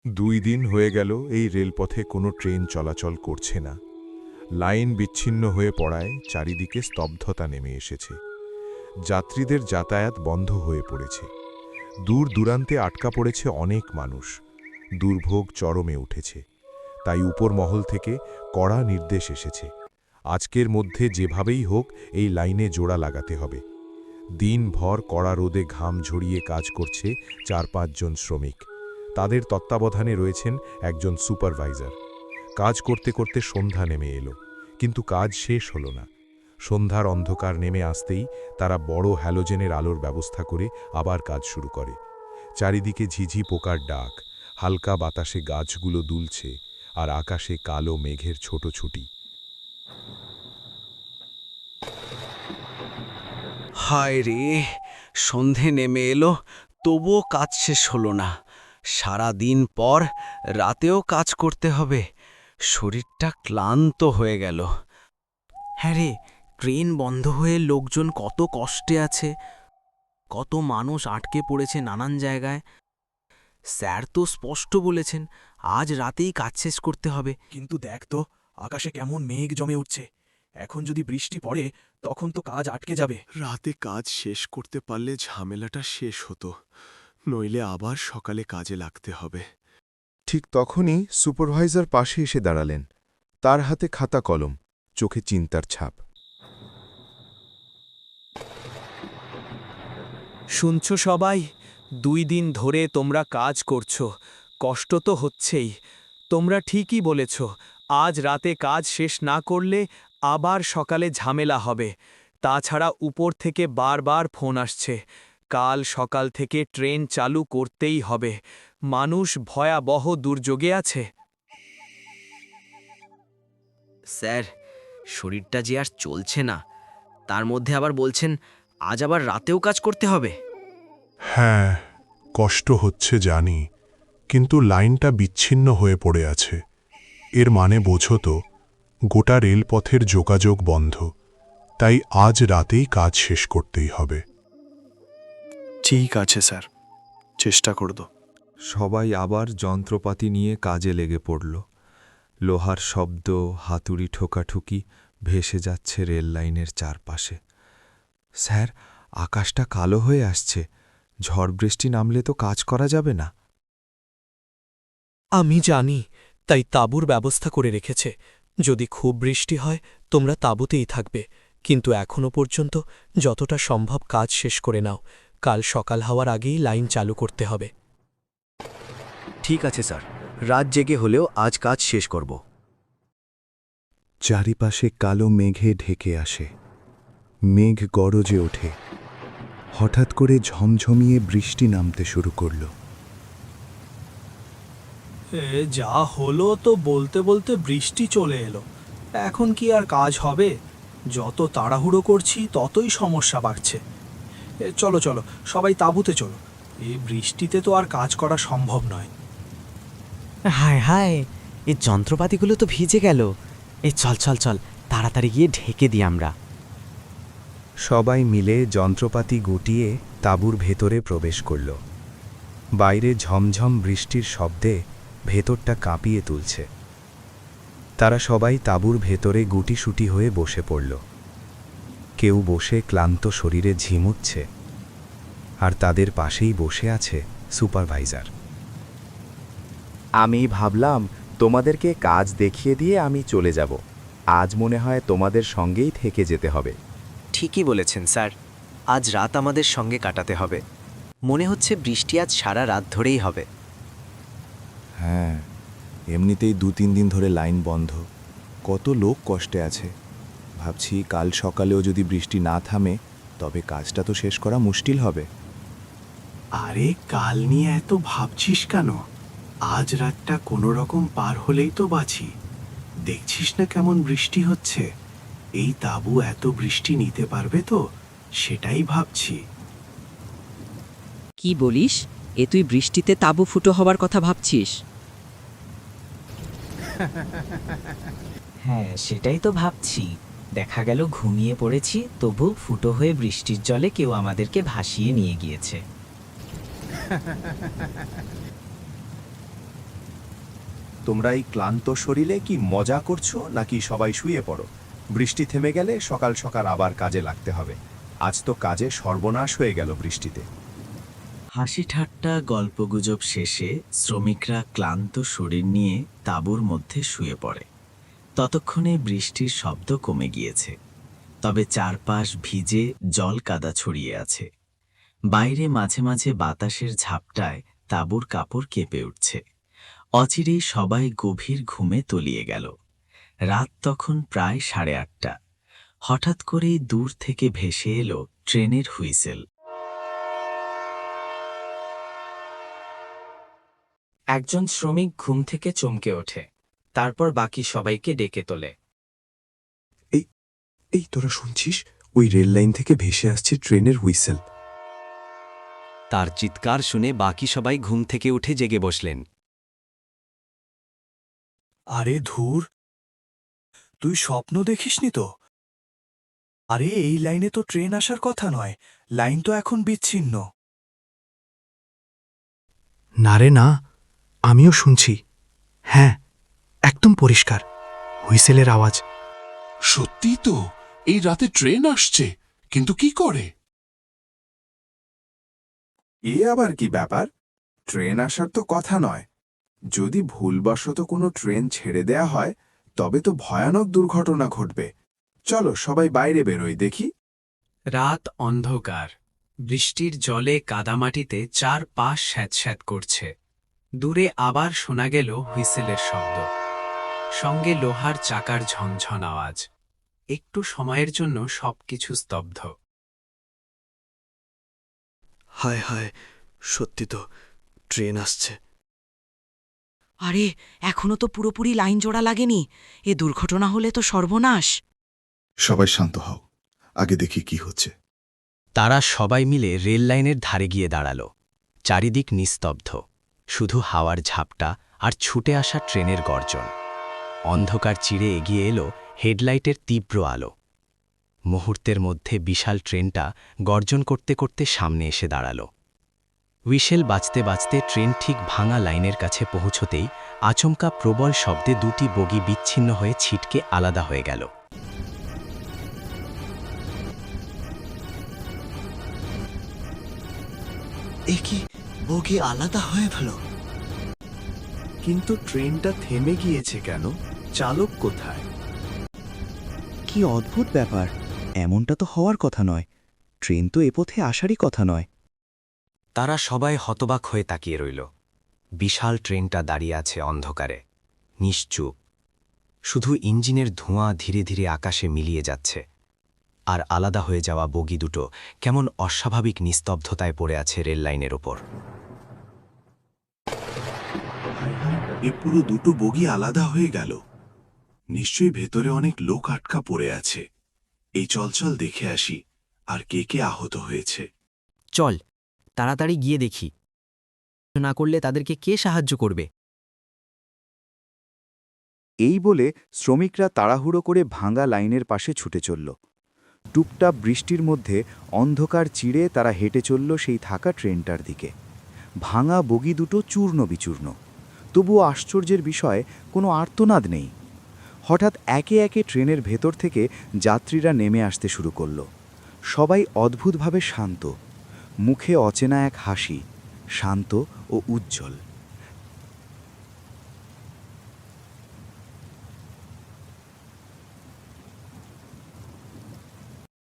2 দিন হয়ে গেল এই রেলপথে কোনো ট্রেন চলাচল করছে না। লাইন বিচ্ছিন্ন হয়ে পড়ায় চারিদিকে স্তব্ধতা নেমে এসেছে। যাত্রীদের যাতায়াত বন্ধ হয়ে পড়েছে। দূর দূরান্তে আটকা পড়েছে অনেক মানুষ। দুর্ভোগ চরমে উঠেছে। তাই উপর মহল থেকে কড়া নির্দেশ এসেছে, আজকের মধ্যে যেভাবেই হোক এই লাইনে জোড়া লাগাতে হবে। দিনভর কড়া রোদে ঘাম ঝরিয়ে কাজ করছে 4-5 জন শ্রমিক। তাদের তত্ত্বাবধানে রয়েছেন একজন সুপারভাইজার। কাজ করতে করতে সন্ধ্যা নেমে এলো, কিন্তু কাজ শেষ হলো না। সন্ধ্যার অন্ধকার নেমে আসতেই তারা বড় হ্যালোজেনের আলোর ব্যবস্থা করে আবার কাজ শুরু করে। চারিদিকে ঝিঝি পোকার ডাক, হালকা বাতাসে গাছগুলো দুলছে, আর আকাশে কালো মেঘের ছোট ছুটি। হায় রে, সন্ধে নেমে এলো, তবুও কাজ শেষ হলো না। সারা দিন পর রাতেও কাজ করতে হবে। শরীরটা ক্লান্ত হয়ে গেল। হ্যাঁ রে, ট্রেন বন্ধ হয়ে লোকজন কত কষ্টে আছে, কত মানুষ আটকে পড়েছে নানান জায়গায়। স্যার তো স্পষ্ট বলেছেন আজ রাতেই কাজ শেষ করতে হবে। কিন্তু দেখ তো, আকাশে কেমন মেঘ জমে উঠছে। এখন যদি বৃষ্টি পড়ে তখন তো কাজ আটকে যাবে। রাতে কাজ শেষ করতে পারলে ঝামেলাটা শেষ হতো, নইলে আবার সকালে কাজে লাগতে হবে। ঠিক তখনই সুপারভাইজার পাশে এসে দাঁড়ালেন। তার হাতে খাতা কলম, চোখে চিন্তার ছাপ। শুনছো সবাই? 2 দিন ধরে তোমরা কাজ করছো, কষ্ট তো হচ্ছেই। তোমরা ঠিকই বলেছ, আজ রাতে কাজ শেষ না করলে আবার সকালে ঝামেলা হবে। তাছাড়া উপর থেকে বারবার ফোন আসছে, কাল সকাল থেকে ট্রেন চালু করতেই হবে। মানুষ ভয়াবহ দুর্যোগে আছে। স্যার, শরীরটা যে আর চলছে না, তার মধ্যে আবার বলছেন আজ আবার রাতেও কাজ করতে হবে। হ্যাঁ, কষ্ট হচ্ছে জানি, কিন্তু লাইনটা বিচ্ছিন্ন হয়ে পড়ে আছে। এর মানে বোঝো তো, গোটা রেলপথের যোগাযোগ বন্ধ। তাই আজ রাতেই কাজ শেষ করতেই হবে। ঠিক আছে স্যার, চেষ্টা করব। সবাই আবার যন্ত্রপাতি নিয়ে কাজে লেগে পড়ল। লোহার শব্দ, হাতুড়ি ঠোকাঠুকি ভেসে যাচ্ছে রেল লাইনের চারপাশে। স্যার, আকাশটা কালো হয়ে আসছে। ঝড় বৃষ্টি নামলে তো কাজ করা যাবে না। আমি জানি, তাই তাঁবুর ব্যবস্থা করে রেখেছে। যদি খুব বৃষ্টি হয় তোমরা তাঁবুতেই থাকবে, কিন্তু এখনো পর্যন্ত যতটা সম্ভব কাজ শেষ করে নাও। কাল সকাল হওয়ার আগেই লাইন চালু করতে হবে। ঠিক আছে স্যার, রাত জেগে হলেও আজ কাজ শেষ করব। চারিপাশে কালো মেঘে ঢেকে আসে। মেঘ গরজে ওঠে। হঠাৎ করে ঝমঝমিয়ে বৃষ্টি নামতে শুরু করল। যা হলো তো বলতে বলতে বৃষ্টি চলে এলো। এখন কি আর কাজ হবে? যত তাড়াহুড়ো করছি ততই সমস্যা বাড়ছে। চলো চলো, সবাই তাঁবুতে চলো। এই বৃষ্টিতে তো আর কাজ করা সম্ভব নয়। হায় হায়, এই যন্ত্রপাতিগুলো তো ভিজে গেল। এই চল চল চল, তাড়াতাড়ি গিয়ে ঢেকে দিই আমরা। সবাই মিলে যন্ত্রপাতি গুটিয়ে তাঁবুর ভেতরে প্রবেশ করল। বাইরে ঝমঝম বৃষ্টির শব্দে ভেতরটা কাঁপিয়ে তুলছে। তারা সবাই তাঁবুর ভেতরে গুটিসুটি হয়ে বসে পড়ল। কেউ বসে ক্লান্ত শরীরে ঝিমুচ্ছে, আর তাদের পাশেই বসে আছে সুপারভাইজার। আমি ভাবলাম তোমাদেরকে কাজ দেখিয়ে দিয়ে আমি চলে যাব। আজ মনে হয় তোমাদের সঙ্গেই থেকে যেতে হবে। ঠিকই বলেছেন স্যার, আজ রাত আমাদের সঙ্গে কাটাতে হবে। মনে হচ্ছে বৃষ্টি আজ সারা রাত ধরেই হবে। হ্যাঁ, এমনিতেই 2-3 দিন ধরে লাইন বন্ধ। কত লোক কষ্টে আছে। ভাবছি কাল সকালেও যদি বৃষ্টি না থামে তবে কাজটা তো শেষ করা মুশকিল হবে। আরে কাল নিয়ে এত ভাবছিস কেন? আজ রাতটা কোনো রকম পার হলেই তো বাঁচি। দেখছিস না কেমন বৃষ্টি হচ্ছে? এই তাঁবু এত বৃষ্টি নিতে পারবে তো, সেটাই ভাবছি। কি বলিস? এ তুই বৃষ্টিতে তাঁবু ফুটো হবার কথা ভাবছিস? হ্যাঁ, সেটাই তো ভাবছি। দেখা গেল ঘুমিয়ে পড়েছি, তবু ফুটো হয়ে বৃষ্টির জলে কেউ আমাদেরকে ভাসিয়ে নিয়ে গিয়েছে। তোমরা এই ক্লান্ত শরীরে কি মজা করছো নাকি সবাই শুয়ে পড়ো? বৃষ্টি থেমে গেলে সকাল সকাল আবার কাজে লাগতে হবে। আজ তো কাজে সর্বনাশ হয়ে গেল বৃষ্টিতে। হাসি ঠাট্টা গল্পগুজব শেষে শ্রমিকরা ক্লান্ত শরীর নিয়ে তাঁবুর মধ্যে শুয়ে পড়ে। ততক্ষণে বৃষ্টির শব্দ কমে গিয়েছে, তবে চারপাশ ভিজে জল কাদা ছড়িয়ে আছে। বাইরে মাঝে মাঝে বাতাসের ঝাপটায় তাঁবুর কাপড় কেঁপে উঠছে। অচিরেই সবাই গভীর ঘুমে তলিয়ে গেল। রাত তখন প্রায় 8:30। হঠাৎ করেই দূর থেকে ভেসে এলো ট্রেনের হুইসেল। একজন শ্রমিক ঘুম থেকে চমকে ওঠে, তারপর বাকি সবাইকে ডেকে তোলে। এই তোরা শুনছিস? ওই রেল লাইন থেকে ভেসে আসছে ট্রেনের হুইসেল। তার চিৎকার শুনে বাকি সবাই ঘুম থেকে উঠে জেগে বসলেন। আরে ধুর, তুই স্বপ্ন দেখিসনি তো? আরে এই লাইনে তো ট্রেন আসার কথা নয়, লাইন তো এখন বিচ্ছিন্ন। না রে না, আমিও শুনছি। হ্যাঁ, একদম পরিষ্কার হুইসেলের আওয়াজ। সত্যি তো, এই রাতে ট্রেন আসছে, কিন্তু কি করে? এ আবার কি ব্যাপার? ট্রেন আসার তো কথা নয়। যদি ভুলবশত কোনো ট্রেন ছেড়ে দেয়া হয় তবে তো ভয়ানক দুর্ঘটনা ঘটবে। চলো সবাই বাইরে বেরোই দেখি। রাত অন্ধকার, বৃষ্টির জলে কাদামাটিতে চারপাশ স্যাঁতস্যাঁত করছে। দূরে আবার শোনা গেল হুইসেলের শব্দ, সঙ্গে লোহার চাকার ঝনঝন আওয়াজ। একটু সময়ের জন্য সবকিছু স্তব্ধ। হায় হায়, সত্যি তো ট্রেন আসছে। আরে এখনো তো পুরোপুরি লাইন জোড়া লাগেনি, এ দুর্ঘটনা হলে তো সর্বনাশ। সবাই শান্ত হও, আগে দেখি কি হচ্ছে। তারা সবাই মিলে রেল লাইনের ধারে গিয়ে দাঁড়াল। চারিদিক নিস্তব্ধ, শুধু হাওয়ার ঝাপটা আর ছুটে আসা ট্রেনের গর্জন। অন্ধকার চিরে এগিয়ে এলো হেডলাইটের তীব্র আলো। মুহূর্তের মধ্যে বিশাল ট্রেনটা গর্জন করতে করতে সামনে এসে দাঁড়াল। হুইসেল বাজতে বাজতে ট্রেন ঠিক ভাঙা লাইনের কাছে পৌঁছতেই আচমকা প্রবল শব্দে দুটি বগি বিচ্ছিন্ন হয়ে ছিটকে আলাদা হয়ে গেল। এ কি, বগি আলাদা হয়ে গেল? কিন্তু ট্রেনটা থেমে গিয়েছে কেন? চালক কোথায়? কি অদ্ভুত ব্যাপার! এমনটা তো হওয়ার কথা নয়। ট্রেন তো এ পথে আসারই কথা নয়। তারা সবাই হতবাক হয়ে তাকিয়ে রইল। বিশাল ট্রেনটা দাঁড়িয়ে আছে অন্ধকারে, নিশ্চুপ। শুধু ইঞ্জিনের ধোঁয়া ধীরে ধীরে আকাশে মিলিয়ে যাচ্ছে, আর আলাদা হয়ে যাওয়া বগি দুটো কেমন অস্বাভাবিক নিস্তব্ধতায় পড়ে আছে রেল লাইনের ওপর। এ পুরো দুটো বগি আলাদা হয়ে গেল। নিশ্চয়ই ভেতরে অনেক লোক আটকা পড়ে আছে। এই চল দেখে আসি, আর কে কে আহত হয়েছে। চল তাড়াতাড়ি গিয়ে দেখি, না করলে তাদেরকে কে সাহায্য করবে? এই বলে শ্রমিকরা তাড়াহুড়ো করে ভাঙা লাইনের পাশে ছুটে চলল। টুপটাপ বৃষ্টির মধ্যে অন্ধকার চিড়ে তারা হেঁটে চলল সেই থাকা ট্রেনটার দিকে। ভাঙা বগি দুটো চূর্ণ বিচূর্ণ, তবুও আশ্চর্যের বিষয় কোনো আর্তনাদ নেই। হঠাৎ একে একে ট্রেনের ভেতর থেকে যাত্রীরা নেমে আসতে শুরু করল। সবাই অদ্ভুতভাবে শান্ত, মুখে অচেনা এক হাসি, শান্ত ও উজ্জ্বল।